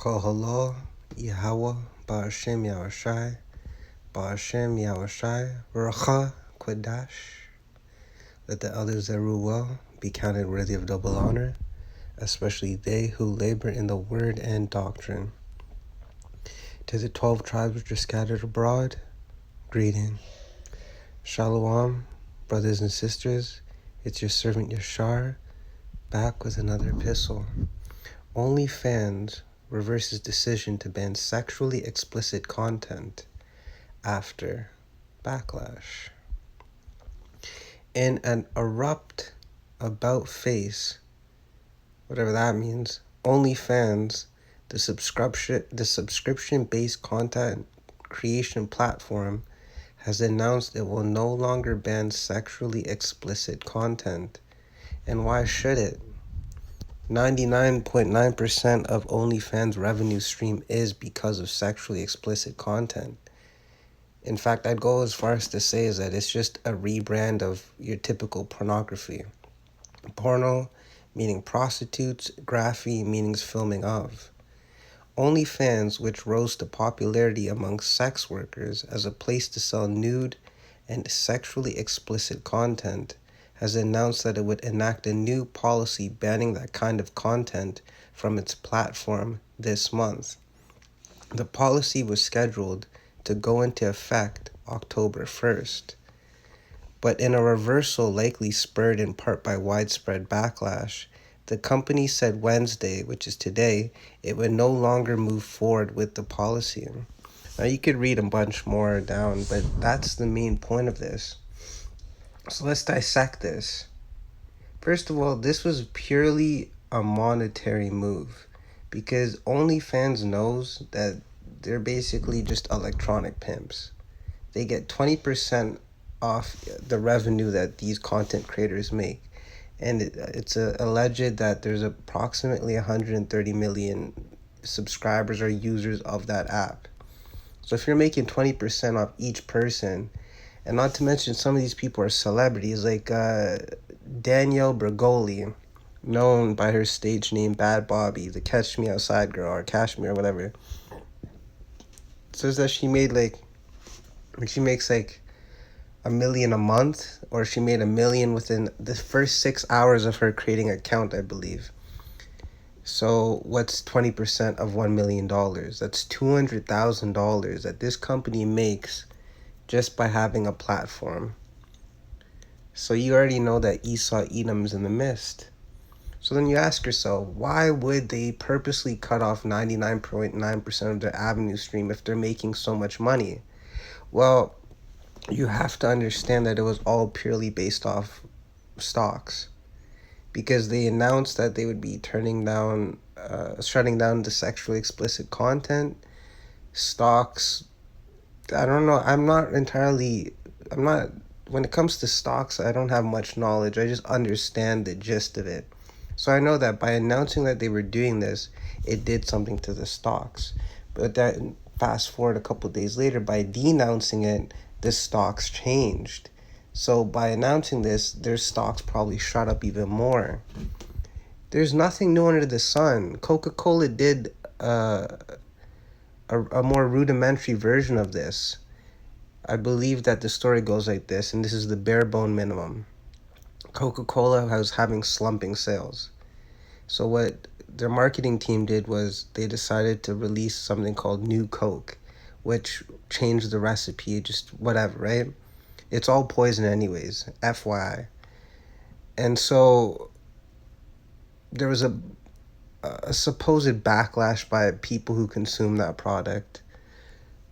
Kohalo, Yahweh, Ba'ashem Yahushai, Ba'ashem Yahushai, Racha, Quadash. Let the elders that rule well be counted worthy of double honor, especially they who labor in the word and doctrine. To the 12 tribes which are scattered abroad, greeting. Shalom, brothers and sisters. It's your servant Yashar, back with another epistle. OnlyFans reverses decision to ban sexually explicit content after backlash. In an abrupt about-face, whatever that means, OnlyFans, the subscription-based content creation platform, has announced it will no longer ban sexually explicit content. And why should it? 99.9% of OnlyFans revenue stream is because of sexually explicit content. In fact, I'd go as far as to say is that it's just a rebrand of your typical pornography. Porno, meaning prostitutes, graphy, meaning filming of. OnlyFans, which rose to popularity among sex workers as a place to sell nude and sexually explicit content, has announced that it would enact a new policy banning that kind of content from its platform this month. The policy was scheduled to go into effect October 1st. But in a reversal likely spurred in part by widespread backlash, the company said Wednesday, which is today, it would no longer move forward with the policy. Now you could read a bunch more down, but that's the main point of this. So let's dissect this. First of all, this was purely a monetary move because OnlyFans knows that they're basically just electronic pimps. They get 20% off the revenue that these content creators make. And it's alleged that there's approximately 130 million subscribers or users of that app. So if you're making 20% off each person, and not to mention some of these people are celebrities, like Danielle Bregoli, known by her stage name Bad Bobby, the Catch Me Outside girl, or Cashmere, or whatever, says that she makes like $1 million a month, or she made $1 million within the first 6 hours of her creating an account, I believe. So what's 20% of $1 million? That's $200,000 that this company makes just by having a platform. So you already know that Esau Edom's in the mist. So then you ask yourself, why would they purposely cut off 99.9% of their avenue stream if they're making so much money? Well, you have to understand that it was all purely based off stocks, because they announced that they would be shutting down the sexually explicit content. Stocks, I don't know. When it comes to stocks, I don't have much knowledge. I just understand the gist of it. So I know that by announcing that they were doing this, it did something to the stocks. But then fast forward a couple of days later, by denouncing it, the stocks changed. So by announcing this, their stocks probably shot up even more. There's nothing new under the sun. Coca-Cola did a more rudimentary version of this. I believe that the story goes like this, and this is the bare bone minimum. Coca-Cola was having slumping sales. So what their marketing team did was they decided to release something called New Coke, which changed the recipe, just whatever, right? It's all poison anyways, FYI. And so there was a supposed backlash by people who consume that product.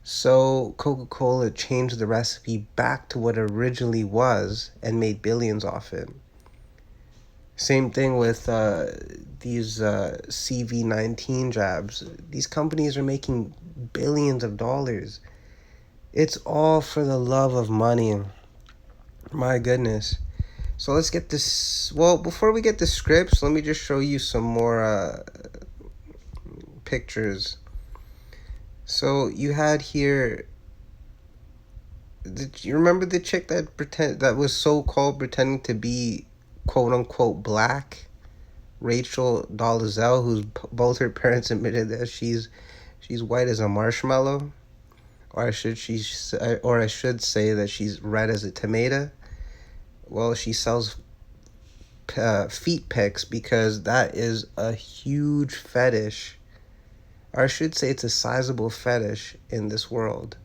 So Coca-Cola changed the recipe back to what it originally was and made billions off it. Same thing with these CV-19 jabs. These companies are making billions of dollars. It's all for the love of money. My goodness. So let's get this. Well, before we get the scripts, let me just show you some more pictures. So you had here. Did you remember the chick that was so-called pretending to be quote unquote black? Rachel Dolezal, who's both her parents admitted that she's white as a marshmallow, or I should say that she's red as a tomato. Well, she sells feet pics because that is a huge fetish, or I should say it's a sizable fetish in this world.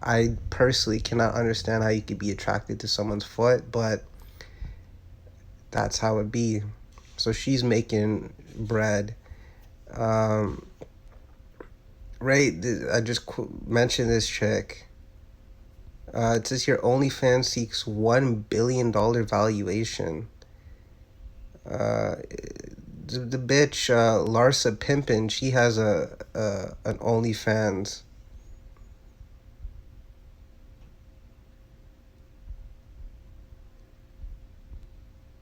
I personally cannot understand how you could be attracted to someone's foot, but that's how it be. So she's making bread. Um, right, I just mentioned this chick. It says here OnlyFans seeks $1 billion valuation. Uh, the bitch Larsa Pimpin, she has an OnlyFans.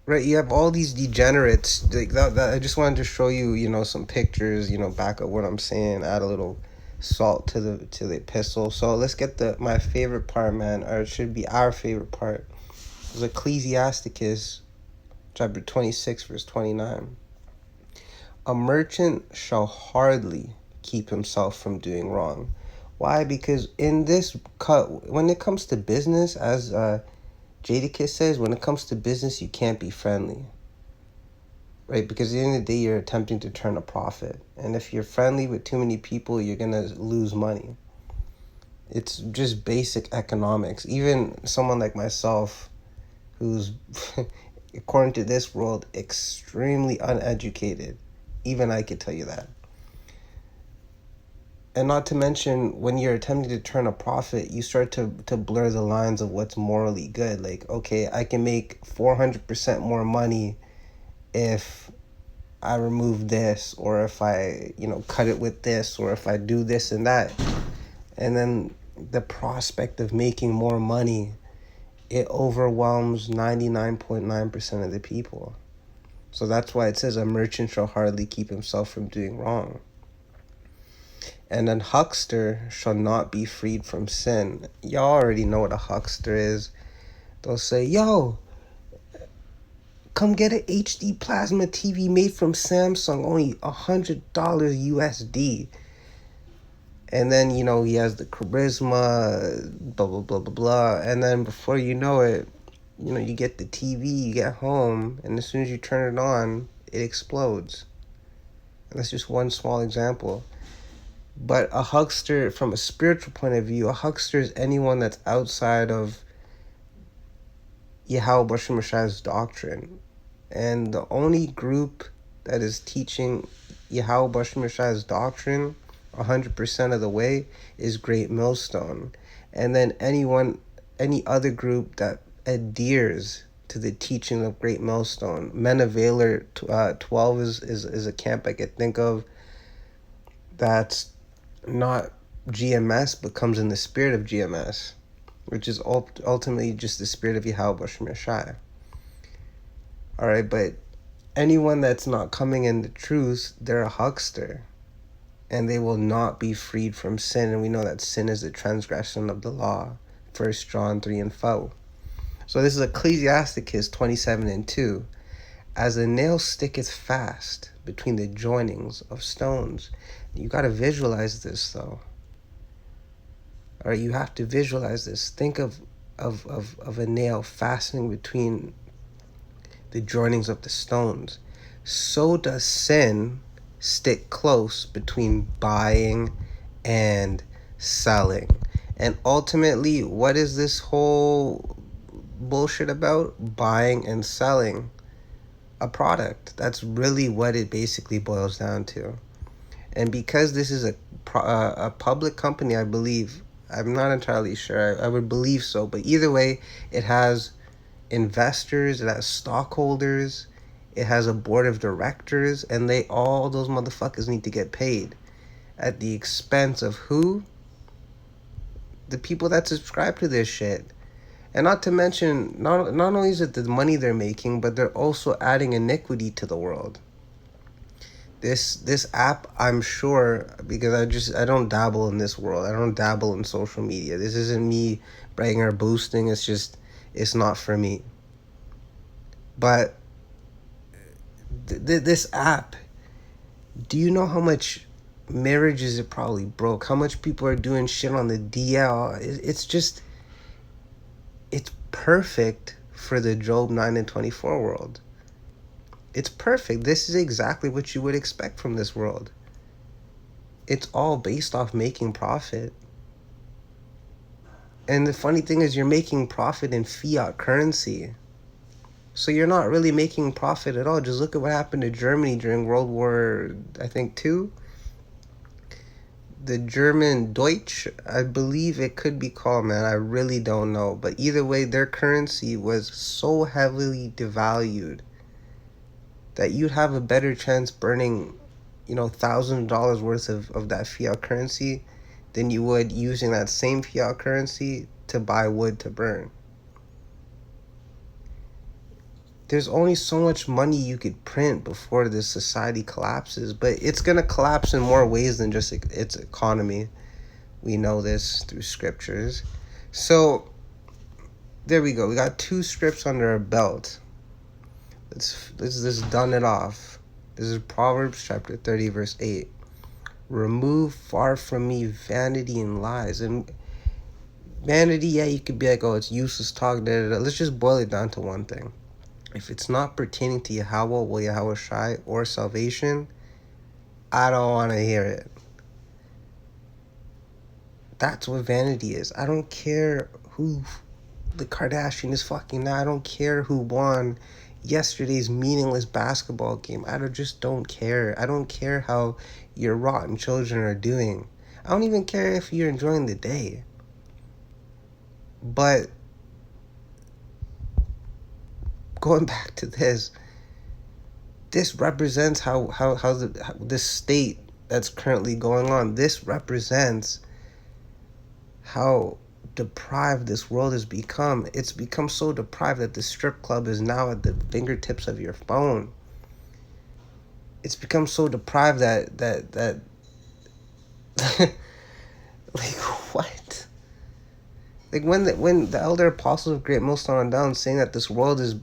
Right, you have all these degenerates. Like that I just wanted to show you, some pictures, back up what I'm saying, add a little salt to the epistle. So let's get my favorite part, man, or it should be our favorite part. It's Ecclesiasticus chapter 26, verse 29. A merchant shall hardly keep himself from doing wrong. Why? Because in this cut, when it comes to business, as Jadakiss says, when it comes to business, you can't be friendly. Right? Because at the end of the day, you're attempting to turn a profit. And if you're friendly with too many people, you're going to lose money. It's just basic economics. Even someone like myself, who's, according to this world, extremely uneducated, even I could tell you that. And not to mention, when you're attempting to turn a profit, you start to blur the lines of what's morally good. Like, okay, I can make 400% more money if I remove this, or if I, cut it with this, or if I do this and that. And then the prospect of making more money, it overwhelms 99.9% of the people. So that's why it says a merchant shall hardly keep himself from doing wrong. And an huckster shall not be freed from sin. Y'all already know what a huckster is. They'll say, yo, come get an HD plasma TV made from Samsung, only $100 USD. And then, he has the charisma, blah, blah, blah, blah, blah. And then before you know it, you get the TV, you get home, and as soon as you turn it on, it explodes. And that's just one small example. But a huckster, from a spiritual point of view, a huckster is anyone that's outside of Yahweh Bashim Mashai's doctrine. And the only group that is teaching Yahweh Bashim Mashai's doctrine 100% of the way is Great Millstone. And then any other group that adheres to the teaching of Great Millstone. Men of Valor 12 is a camp I could think of that's not GMS, but comes in the spirit of GMS, which is ultimately just the spirit of Yahweh Bashim Yashai. Alright, but anyone that's not coming in the truth, they're a huckster. And they will not be freed from sin. And we know that sin is the transgression of the law. 1 John 3 and 4. So this is Ecclesiasticus 27 and 2. As a nail sticketh fast between the joinings of stones. You got to visualize this, though. All right, you have to visualize this. Think of a nail fastening between the joinings of the stones. So does sin stick close between buying and selling. And ultimately, what is this whole bullshit about? Buying and selling a product. That's really what it basically boils down to. And because this is a public company, I believe, I'm not entirely sure, I would believe so, but either way, it has investors, it has stockholders, it has a board of directors, and all those motherfuckers need to get paid at the expense of who? The people that subscribe to this shit. And not to mention, not only is it the money they're making, but they're also adding iniquity to the world. This app, I'm sure, because I don't dabble in this world. I don't dabble in social media. This isn't me bragging or boosting. It's not for me. But This app, do you know how much marriages it probably broke? How much people are doing shit on the DL? It's just, it's perfect for the Job 9 and 24 world. It's perfect. This is exactly what you would expect from this world. It's all based off making profit. And the funny thing is, you're making profit in fiat currency. So you're not really making profit at all. Just look at what happened to Germany during World War, I think, II. The German Deutsch, I believe it could be called, man. I really don't know. But either way, their currency was so heavily devalued that you'd have a better chance burning, $1,000 worth of that fiat currency than you would using that same fiat currency to buy wood to burn. There's only so much money you could print before this society collapses, but it's going to collapse in more ways than just its economy. We know this through scriptures. So there we go. We got 2 scripts under our belt. Let's just done it off. This is Proverbs chapter 30, verse 8. Remove far from me vanity and lies. And vanity, yeah, you could be like, oh, it's useless talk. Let's just boil it down to one thing. If it's not pertaining to Yahweh, will Yahweh Shai, or salvation, I don't want to hear it. That's what vanity is. I don't care who the Kardashian is fucking now. I don't care who won yesterday's meaningless basketball game. Just don't care. I don't care how your rotten children are doing. I don't even care if you're enjoying the day. But going back to this represents how this state that's currently going on. This represents how deprived this world has become. It's become so deprived that the strip club is now at the fingertips of your phone. It's become so deprived that like what? Like when the elder apostles of Great Millstone on down saying that this world is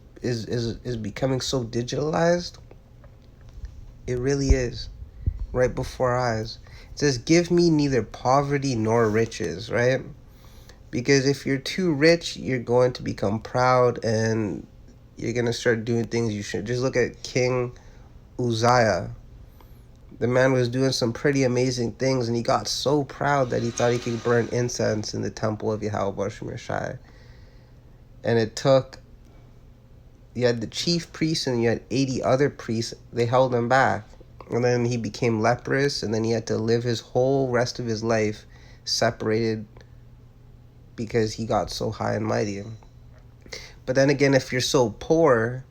becoming so digitalized, it really is, right before our eyes. It says, give me neither poverty nor riches, right? Because if you're too rich, you're going to become proud and you're going to start doing things you shouldn't. Just look at King Uzziah. The man was doing some pretty amazing things, and he got so proud that he thought he could burn incense in the temple of Yahweh Shem Shai. And it took, you had the chief priest and you had 80 other priests. They held him back. And then he became leprous, and then he had to live his whole rest of his life separated because he got so high and mighty. But then again, if you're so poor,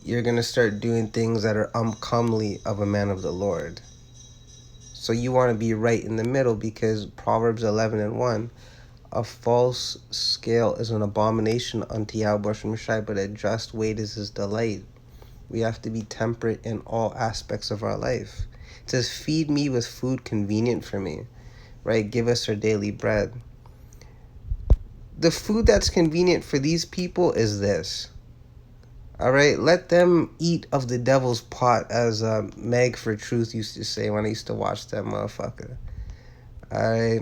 you're going to start doing things that are uncomely of a man of the Lord. So you want to be right in the middle, because Proverbs 11 and 1, a false scale is an abomination unto Yahweh Shem Shai, but a just weight is his delight. We have to be temperate in all aspects of our life. It says, feed me with food convenient for me, right? Give us our daily bread. The food that's convenient for these people is this. All right, let them eat of the devil's pot, as Meg for Truth used to say when I used to watch that motherfucker. All right,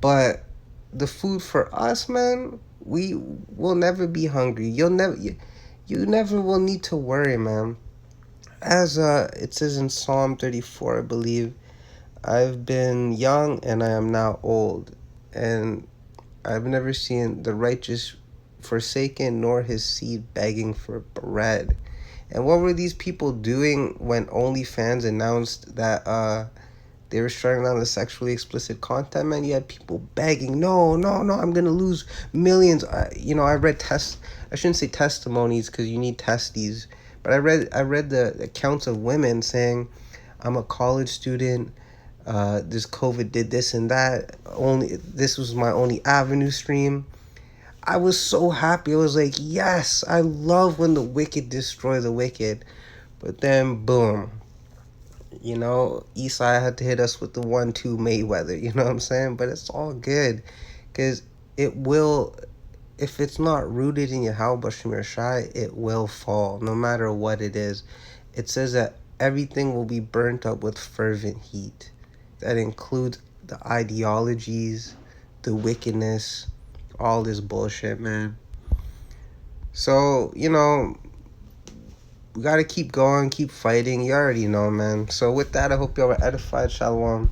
but the food for us, man, we will never be hungry. You never will need to worry, man. As it says in Psalm 34, I believe, I've been young and I am now old, and I've never seen the righteous forsaken, nor his seed begging for bread. And what were these people doing when OnlyFans announced that they were shutting down the sexually explicit content? Man, you had people begging, no, I'm gonna lose millions. I read I shouldn't say testimonies, because you need testes, but I read the accounts of women saying, I'm a college student, this COVID did this and that, this was my only avenue stream. I was so happy. I was like, yes, I love when the wicked destroy the wicked. But then, boom, Esai had to hit us with the 1-2 Mayweather, you know what I'm saying? But it's all good, because it will if it's not rooted in Yahweh Bashim Shai, it will fall, no matter what it is. It says that everything will be burnt up with fervent heat. That includes the ideologies, the wickedness, all this bullshit, man. So, we gotta keep going, keep fighting. You already know, man. So with that, I hope y'all were edified. Shalom.